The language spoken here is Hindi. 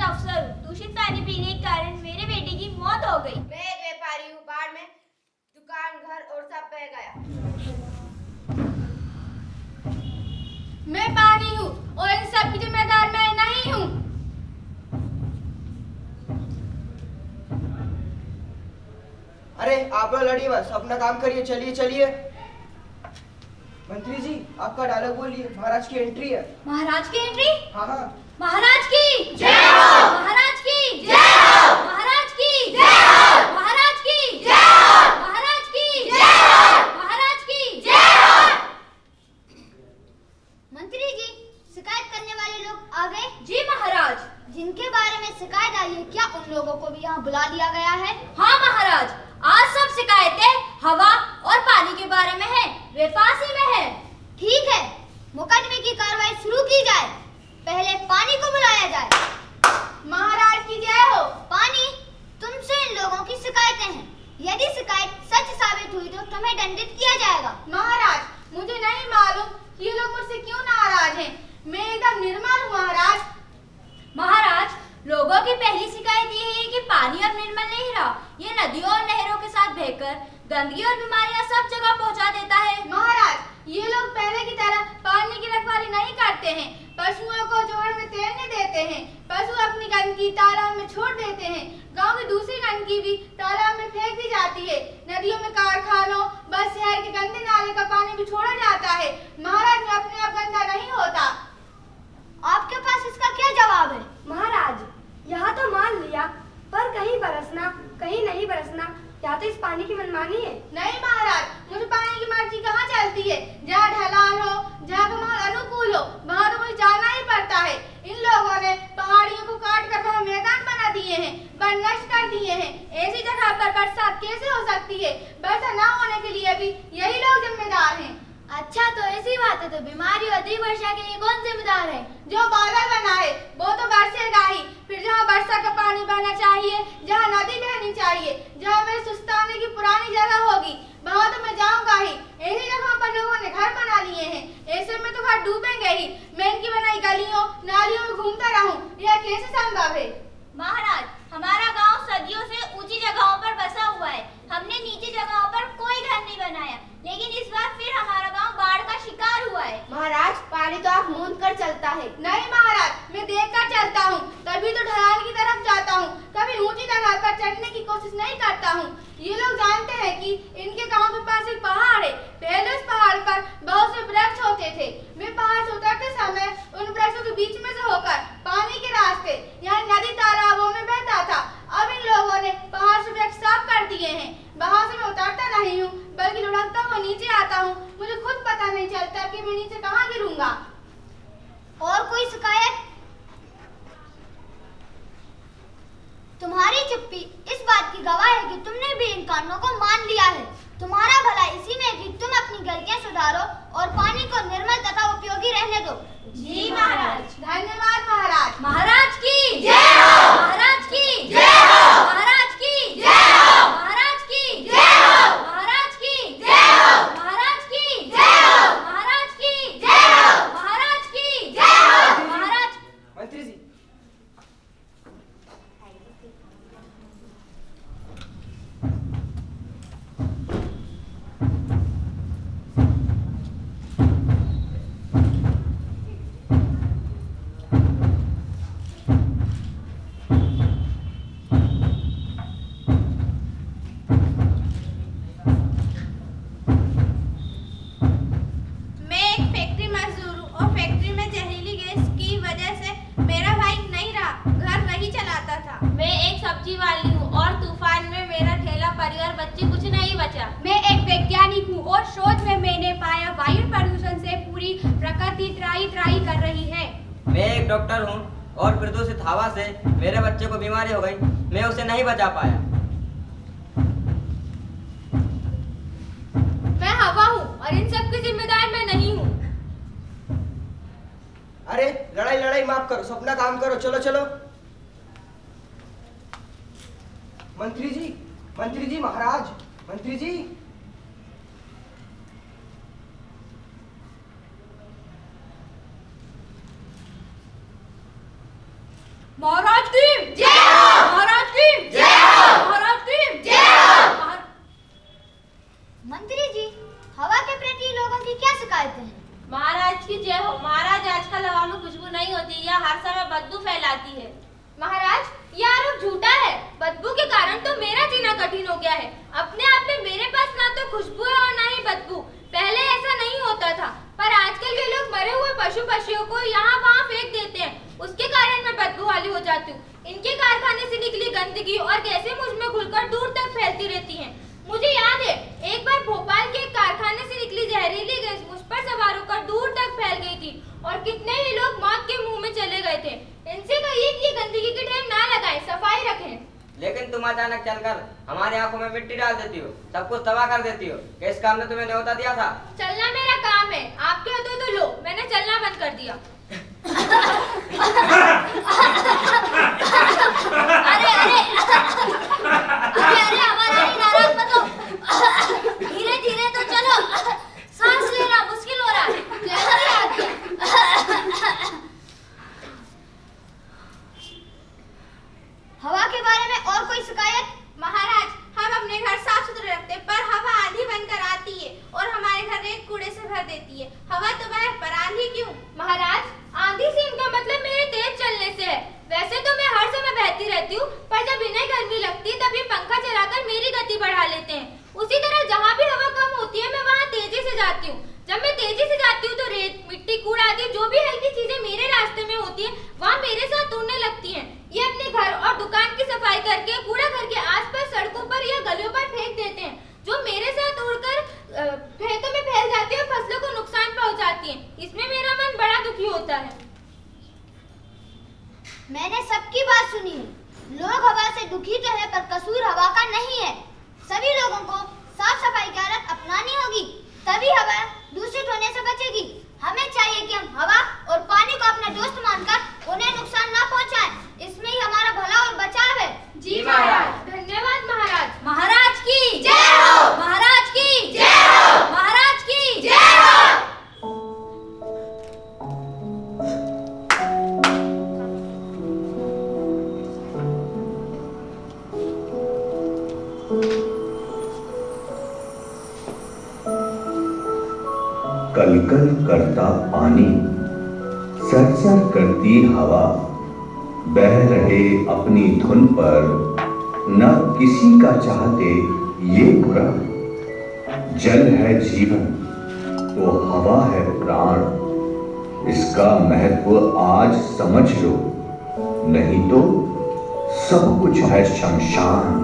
अफसर हूँ। दूषित पानी पीने के कारण मेरे बेटे की मौत हो गई। मैं एक व्यापारी हूँ, बाढ़ में दुकान घर और सब बह गया। मैं पानी हूँ और इन सब की जिम्मेदार मैं नहीं हूँ। अरे आप लोग लड़िए बस, अपना काम करिए, चलिए चलिए। मंत्री जी आपका डायलॉग बोलिए, महाराज की एंट्री है। महाराज की एंट्री? हाँ हाँ। महाराज की जय हो। महाराज की जय हो। महाराज की जय हो। महाराज की जय हो। महाराज की जय हो। महाराज की जय हो। मंत्री जी, शिकायत करने वाले लोग आ गए? जी महाराज। जिनके बारे में शिकायत आई है, क्या उन लोगों को भी यहाँ बुला लिया गया है? हाँ महाराज, आज सब शिकायतें हवा और पानी के बारे में है, वे पास ही में है। ठीक है, मुकदमे की कार्रवाई शुरू की जाए। पहले पानी को बुलाया जाए। महाराज की जय हो। पानी, तुमसे इन लोगों की शिकायतें हैं। यदि शिकायत सच साबित हुई तो तुम्हें दंडित किया जाएगा। महाराज, मुझे नहीं मालूम ये लोग मुझसे क्यों नाराज हैं। मैं एकदम निर्मल हूँ महाराज। महाराज, लोगों की पहली शिकायत ये है कि पानी अब निर्मल नहीं रहा। ये नदियों और नहरों के साथ बहकर गंदगी और बीमारियां सब जगह पहुंचा देता है। महाराज, ये लोग पहले की तरह पानी की रखवाली नहीं करते हैं। पशुओं को जोड़ में तैरने देते हैं। पशु अपनी गंदगी तालाब में छोड़ देते हैं। गांव की दूसरी गंदगी भी तालाब में फेंक दी जाती है। नदियों में कारखानों, बस शहर के गंदे नाले का पानी भी छोड़ा जाता है। महाराज, में अपने आप गंदा नहीं होता। आपके पास इसका क्या जवाब है? महाराज, यहाँ तो मान लिया, पर कहीं बरसना कहीं नहीं बरसना, या तो इस पानी की मनमानी है। नहीं महाराज, मुझे पानी की मर्जी कहाँ चलती है। जहाँ ढलान हो, जहाँ का माहौल अनुकूल हो, वहाँ तो मुझे जाना ही पड़ता है। इन लोगों ने पहाड़ियों को काट कर वहाँ मैदान बना दिए हैं, वन नष्ट कर दिए हैं। ऐसी जगह पर बरसात कैसे हो सकती है? वर्षा न होने के लिए भी यही लोग जिम्मेदार हैं। अच्छा, तो ऐसी बात है, तो बीमारी और अधिक वर्षा के लिए कौन जिम्मेदार है? जो बादल बना है वो तो बरसेगा ही। फिर जहाँ वर्षा का पानी बहना चाहिए, जहाँ नदी बहनी चाहिए, जहाँ मेरे सुस्ताने की पुरानी जगह होगी, वहाँ तो मैं जाऊंगा ही। ऐसी जगहों पर लोगों ने घर बना लिए हैं, ऐसे में तो घर डूबेंगे ही। मैं इनकी बनाई गलियों नालियों में घूमता रहूं, यह कैसे संभव है? महाराज, हमारा गांव सदियों से ऊंची जगहों पर बसा हुआ है। हमने नीची जगहों पर कोई घर नहीं बनाया, लेकिन इस बार फिर हमारा गांव बाढ़ का शिकार हुआ है। महाराज, पानी तो आप मूंद कर चलता है। नहीं महाराज, मैं देख कर चलता हूँ, कभी तो ढलान की तरफ जाता हूँ, कभी ऊंची जगह पर चढ़ने की कोशिश नहीं करता हूँ। ये लोग जानते हैं कि इनके गांव के पास एक पहाड़ है। पहले उस पहाड़ पर बहुत से वृक्ष होते थे। मैं पहाड़ से उतरते समय उन वृक्षों के बीच में से होकर पानी के रास्ते यहाँ नदी तालाबों में बहता था। अब इन लोगों ने पहाड़ से वृक्ष साफ कर दिए हैं। वहां से मैं उतरता नहीं हूँ, बल्कि लुढ़कता हुआ नीचे आता हूँ। मुझे खुद पता नहीं चलता कि मैं नीचे कहाँ गिरूंगा। और कोई शिकायत? तुम्हारी चुप्पी इस बात की गवाह है कि तुमने भी इन कानूनों को मान लिया है। तुम्हारा भला इसी में कि तुम अपनी गलतियां सुधारो और पानी को निर्मल तथा उपयोगी रहने दो। जी महाराज। धन्यवाद महाराज। महाराज की जय हो। महाराज की जय हो। महाराज की जय हो। महाराज की जय हो। महाराज की जय हो। महाराज की जय हो। महाराज की जय हो। महाराज की जय हो। महाराज। मंत्री जी, सब्जी वाली हूँ और तूफान में मेरा ठेला परिवार बच्चे कुछ नहीं बचा। मैं एक वैज्ञानिक हूँ और शोध में मैंने पाया वायु प्रदूषण से पूरी प्रकृति त्राही त्राही कर रही है। मैं एक डॉक्टर हूँ और प्रदूषित हवा से मेरे बच्चे को बीमारी हो गई, मैं उसे नहीं बचा पाया। मैं हवा हूँ और इन सब की जिम्मेदार मैं नहीं हूँ। अरे लड़ाई लड़ाई माफ करो, सब अपना काम करो, चलो चलो। मंत्री जी महाराज, मंत्री जी। महाराज की जय हो, महाराज की जय हो, महाराज की जय हो। मंत्री जी, हवा के प्रति लोगों की क्या शिकायतें हैं? महाराज की जय हो। महाराज, आजकल हवा में खुशबू नहीं होती, यह हर समय बदबू फैलाती है। महाराज, यह आरोप झूठा है। बदबू के कारण तो मेरा जीना कठिन हो गया है। अपने आप में मेरे पास ना तो खुशबू है और ना ही बदबू। पहले ऐसा नहीं होता था, पर आजकल के लोग मरे हुए पशु पक्षियों को यहाँ वहाँ फेंक देते हैं। उसके कारण मैं बदबू वाली हो जाती हूँ। इनके कारखाने से निकली गंदगी और गैसें मुझ में घुलकर दूर तक फैलती रहती हैं। मुझे याद है, एक बार भोपाल के एक कारखाने से निकली जहरीली गैस मुझ पर सवार होकर दूर तक फैल गई थी और कितने ही लोग मौत के मुंह में चले गए थे। इनसे कहिए कि ये गंदगी की ढेर ना लगाएं, सफाई रखें। लेकिन तुम अचानक चलकर हमारी आंखों में मिट्टी डाल देती हो, सब कुछ तबाह कर देती हो। इस काम ने तुम्हें न्योता दिया था। चलना मेरा काम है, आपके होते तो लो। मैंने चलना बंद कर दिया। अरे अरे अरे अरे, हमारा नाराज मत हो। धीरे धीरे तो चलो, सांस लेना मुश्किल हो रहा है। हवा के बारे में और कोई शिकायत? महाराज, हम अपने घर साफ सुथरे रखते, पर हवा आंधी बनकर आती है और हमारे घर रेत कूड़े से भर देती है। हवा तो है, पर आंधी क्यों? महाराज, आंधी से इनका मतलब मेरे तेज चलने से है। वैसे तो मैं हर समय बहती रहती हूँ, पर जब इन्हें गर्मी लगती तब ये पंखा चलाकर मेरी गति बढ़ा लेते हैं। उसी तरह जहाँ भी हवा कम होती है, मैं वहाँ तेजी से जाती हूँ। जब मैं तेजी से जाती हूँ तो रेत, मिट्टी, कूड़ा आदि जो भी हल्की चीजें मेरे रास्ते में होती है, वहाँ मेरे साथ उड़ने लगती हैं। ये अपने घर और दुकान की सफाई करके कूड़ा घर के आसपास सड़कों पर या गलियों पर फेंक देते हैं, जो मेरे साथ उड़कर खेतों में फैल जाती है और फसलों को नुकसान पहुंचाती है। इसमें मेरा मन बड़ा दुखी होता है। मैंने सबकी बात सुनी है। लोग हवा से दुखी तो है, पर कसूर हवा का नहीं है। सभी लोगों को साफ सफाई की आदत अपनानी होगी, तभी हवा दूषित होने से बचेगी। हमें चाहिए कि हम हवा और पानी को अपना दोस्त मानकर उन्हें नुकसान ना पहुंचाएं। इसमें ही हमारा भला और बचाव है। जी महाराज। धन्यवाद महाराज। महाराज की जय हो, महाराज की जय हो, महाराज की जय हो। कलकल करता पानी, सरसर करती हवा, बह रहे अपनी धुन पर, न किसी का चाहते ये बुरा। जल है जीवन तो हवा है प्राण, इसका महत्व आज समझ लो, नहीं तो सब कुछ है शमशान।